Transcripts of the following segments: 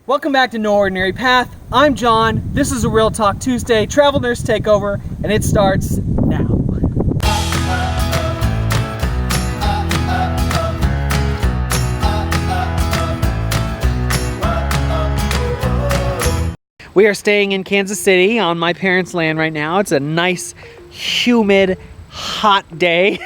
Welcome back to No Ordinary Path. I'm John. This is a Real Talk Tuesday, Travel Nurse Takeover, and it starts now. We are staying in Kansas City on my parents' land right now. It's a nice, humid, hot day.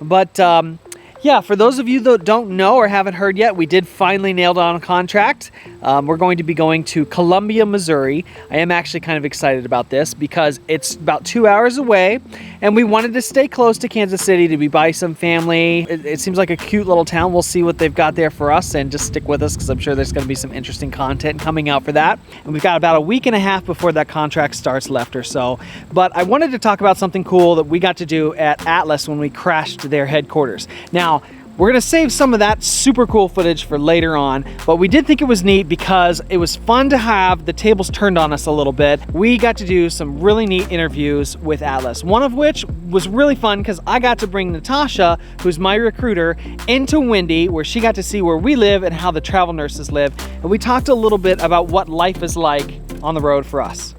But yeah, for those of you that don't know or haven't heard yet, we did finally nail down a contract. We're going to be going to Columbia, Missouri. I am actually kind of excited about this because it's about 2 hours away, and we wanted to stay close to Kansas City to be by some family. It seems like a cute little town. We'll see what they've got there for us, and just stick with us because I'm sure there's going to be some interesting content coming out for that. And we've got about a week and a half before that contract starts left or so. But I wanted to talk about something cool that we got to do at Atlas when we crashed their headquarters. Now, we're going to save some of that super cool footage for later on, but we did think it was neat because it was fun to have the tables turned on us a little bit. We got to do some really neat interviews with Atlas, one of which was really fun because I got to bring Natasha, who's my recruiter, into Windy, where she got to see where we live and how the travel nurses live. And we talked a little bit about what life is like on the road for us.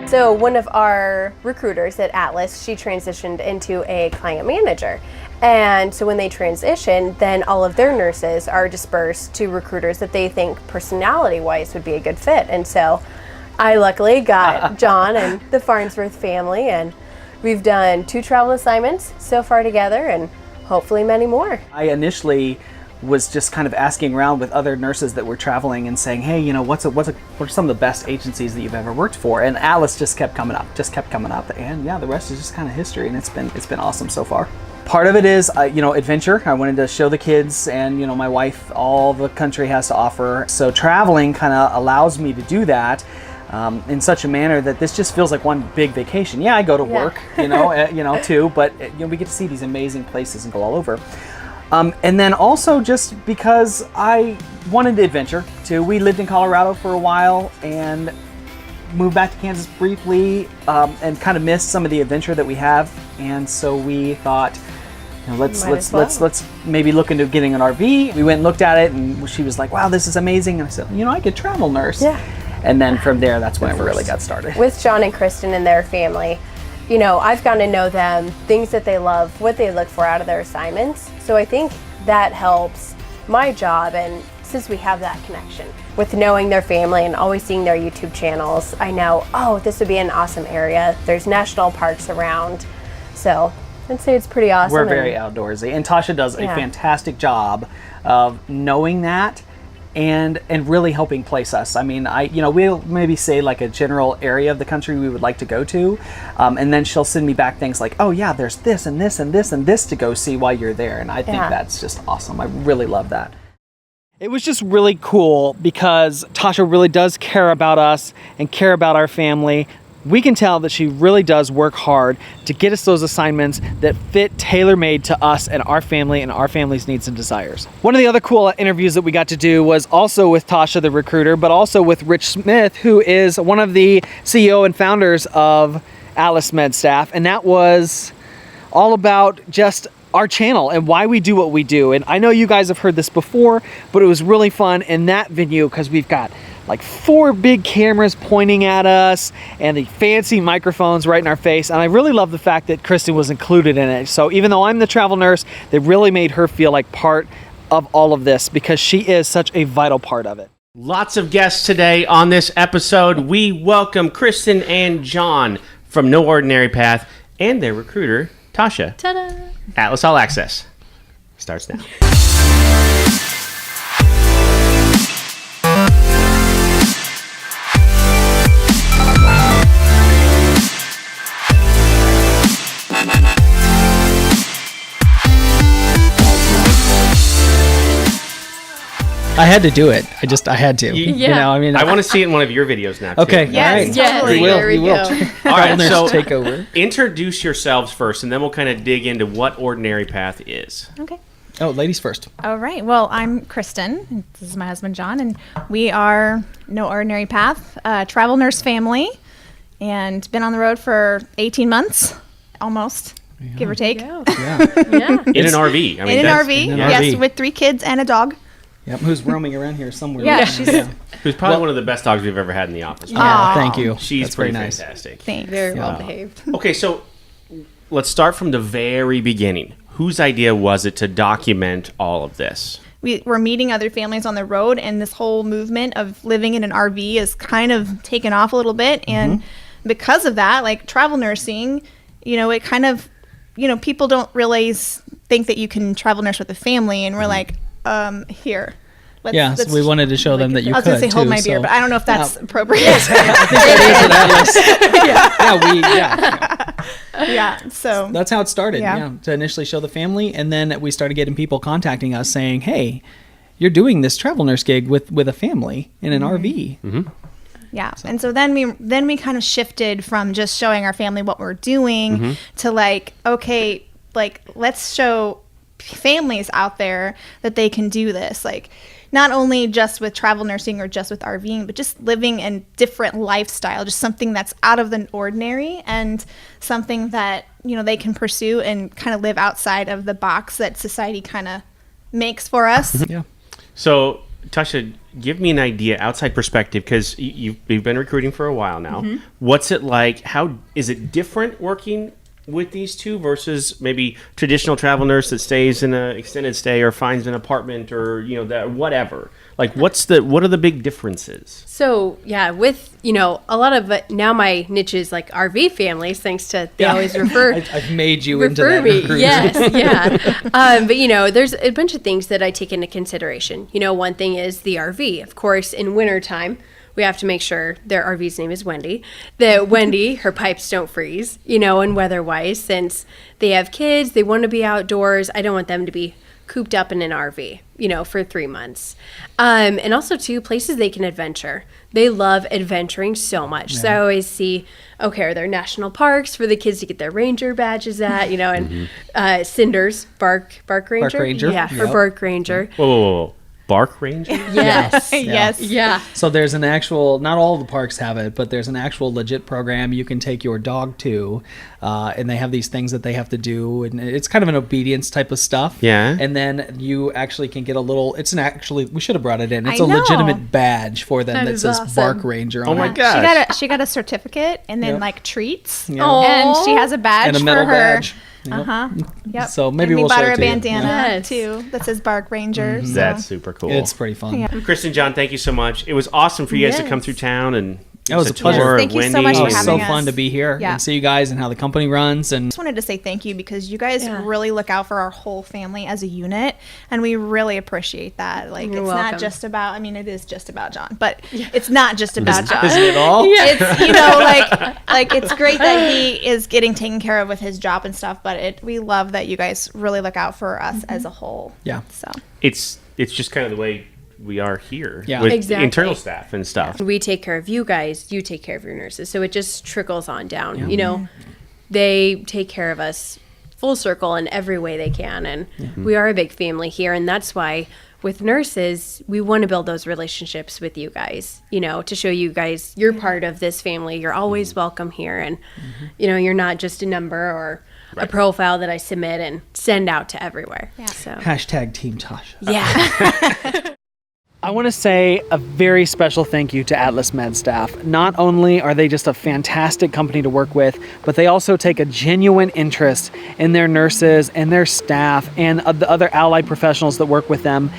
So one of our recruiters at Atlas, she transitioned into a client manager. And so when they transition, then all of their nurses are dispersed to recruiters that they think personality-wise would be a good fit. And so I luckily got John and the Farnsworth family, and we've done 2 travel assignments so far together and hopefully many more. I initially was just kind of asking around with other nurses that were traveling and saying, hey, you know, what are some of the best agencies that you've ever worked for? And Atlas just kept coming up, and yeah, the rest is just kind of history, and it's been awesome so far. Part of it is, you know, adventure. I wanted to show the kids and, you know, my wife all the country has to offer. So traveling kind of allows me to do that in such a manner that this just feels like one big vacation. Yeah, I go to work, you know, too, but you know, we get to see these amazing places and go all over. And then also just because I wanted adventure too. We lived in Colorado for a while and moved back to Kansas briefly, and kind of missed some of the adventure that we have. And so we thought, you know, let's maybe look into getting an RV. We went and looked at it, and she was like, wow, this is amazing. And I said, you know, I could travel nurse. Yeah. And then from there, that's when it really got started. With John and Kristen and their family, you know, I've gotten to know them, things that they love, what they look for out of their assignments. So I think that helps my job, and since we have that connection with knowing their family and always seeing their YouTube channels, I know, oh, this would be an awesome area. There's national parks around. So I'd say it's pretty awesome. We're very outdoorsy, and Tasha does a fantastic job of knowing that and really helping place us. I mean, we'll maybe say like a general area of the country we would like to go to, and then she'll send me back things like, oh yeah, there's this and this and this and this to go see while you're there, and I think that's just awesome. I really love that. It was just really cool because Tasha really does care about us and care about our family. We can tell that she really does work hard to get us those assignments that fit tailor-made to us and our family and our family's needs and desires. One of the other cool interviews that we got to do was also with Tasha, the recruiter, but also with Rich Smith, who is one of the CEO and founders of Atlas MEDSTAFF, and that was all about just our channel and why we do what we do. And I know you guys have heard this before, but it was really fun in that venue because we've got like 4 big cameras pointing at us and the fancy microphones right in our face. And I really love the fact that Kristen was included in it. So even though I'm the travel nurse, they really made her feel like part of all of this because she is such a vital part of it. Lots of guests today on this episode. We welcome Kristen and John from No Ordinary Path and their recruiter, Tasha. Ta-da! Atlas All Access starts now. I had to do it. I had to. Yeah. You know, I mean, I want to see it in one of your videos now, too. Okay. Yes, Totally. there we go. All right, so take over. Introduce yourselves first, and then we'll kind of dig into what Ordinary Path is. Okay. Oh, ladies first. All right. Well, I'm Kristen. And this is my husband, John, and we are No Ordinary Path, travel nurse family. and been on the road for 18 months, almost, give or take. Yeah. In an RV. I mean, In an that's- RV, in an yes, RV. with 3 kids and a dog. Yep, who's roaming around here somewhere. Yeah, right she's- now. Who's probably one of the best dogs we've ever had in the office. Yeah, thank you. She's That's pretty very nice. fantastic. Thanks. Very well behaved. Okay, so let's start from the very beginning. Whose idea was it to document all of this? We were meeting other families on the road, and this whole movement of living in an RV is kind of taken off a little bit. And because of that, like travel nursing, it kind of, people don't realize, think that you can travel nurse with a family, and we're like, here. So we wanted to show them that you I was could going to say hold too, my beer, so- but I don't know if that's appropriate. Yeah, so That's how it started. Yeah. To initially show the family, and then we started getting people contacting us saying, "Hey, you're doing this travel nurse gig with a family in an RV." yeah. And so then we kind of shifted from just showing our family what we're doing to like, okay, like let's show families out there that they can do this, like not only just with travel nursing or just with RVing, but just living a different lifestyle, just something that's out of the ordinary and something that they can pursue and kind of live outside of the box that society kind of makes for us. Yeah. So, Tasha, give me an idea, outside perspective, because you've been recruiting for a while now. What's it like? How is it different working with these two versus maybe traditional travel nurse that stays in an extended stay or finds an apartment or that whatever? Like, what are the big differences? So yeah, with a lot of now my niche is like RV families, thanks to they always refer. I've made you into refer that. me. recruiter. Yes, yeah. But there's a bunch of things that I take into consideration. One thing is the RV. Of course, in wintertime, we have to make sure their RV's name is Wendy. That Wendy, her pipes don't freeze, and weather-wise, since they have kids, they want to be outdoors. I don't want them to be cooped up in an RV, for 3 months. And also, too, places they can adventure. They love adventuring so much. So I always see, okay, are there national parks for the kids to get their ranger badges at, and Cinders, Bark Ranger? Bark Ranger. Yeah, for Yep. Bark Ranger. Whoa. Bark Ranger? Yes. Yes. Yeah. So there's an actual, not all of the parks have it, but there's an actual legit program you can take your dog to, and they have these things that they have to do, and it's kind of an obedience type of stuff. Yeah. And then you actually can get a little, we should have brought it in. It's I a know. legitimate badge for them that is says awesome. Bark Ranger on Oh my it. gosh. She got a certificate and then Yep. like treats. Yeah. And she has a badge And a metal for her. badge. Yep. Yep. So maybe and we we'll bought show her it a to you. bandana Yes. too that says Bark Ranger. So. That's super cool. It's pretty fun. Kristen, John, thank you so much. It was awesome for you guys to come Yes. through town and It was a tour pleasure. of Thank you so Wendy much Oh, for it's and- so having us. fun to be here Yeah. and see you guys and how the company runs. And Just wanted to say thank you because you guys Yeah. really look out for our whole family as a unit, and we really appreciate that. Like, You're it's welcome. not just about. I mean, it is just about John, but it's not just about John. isn't it all? It's like it's great that he is getting taken care of with his job and stuff, but we love that you guys really look out for us as a whole. Yeah. So It's just kind of the way we are here Yeah. with Exactly. internal staff and stuff. We take care of you guys, you take care of your nurses. So it just trickles on down. They take care of us full circle in every way they can. And we are a big family here. And that's why with nurses, we want to build those relationships with you guys, to show you guys you're part of this family. You're always welcome here. And, you're not just a number or a profile that I submit and send out to everywhere. Yeah. So, Hashtag Team Tasha. yeah. I want to say a very special thank you to Atlas MEDSTAFF. Not only are they just a fantastic company to work with, but they also take a genuine interest in their nurses and their staff and the other allied professionals that work with them.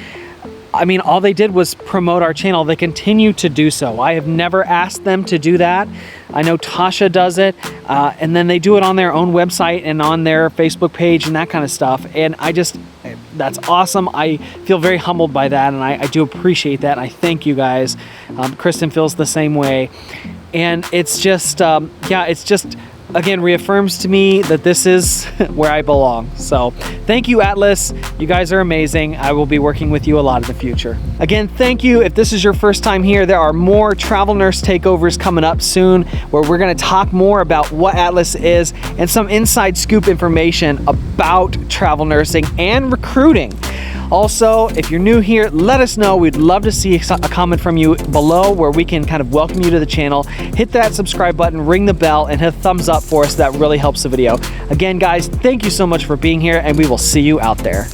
I mean, all they did was promote our channel. They continue to do so. I have never asked them to do that. I know Tasha does it, and then they do it on their own website and on their Facebook page and that kind of stuff. And that's awesome. I feel very humbled by that, and I do appreciate that. And I thank you guys. Kristen feels the same way. And it's just, again, reaffirms to me that this is where I belong. So thank you, Atlas. You guys are amazing. I will be working with you a lot in the future. Again, thank you. If this is your first time here, there are more travel nurse takeovers coming up soon where we're going to talk more about what Atlas is and some inside scoop information about travel nursing and recruiting. Also, if you're new here, let us know. We'd love to see a comment from you below where we can kind of welcome you to the channel. Hit that subscribe button, ring the bell, and hit a thumbs up for us. That really helps the video. Again, guys, thank you so much for being here, and we will see you out there.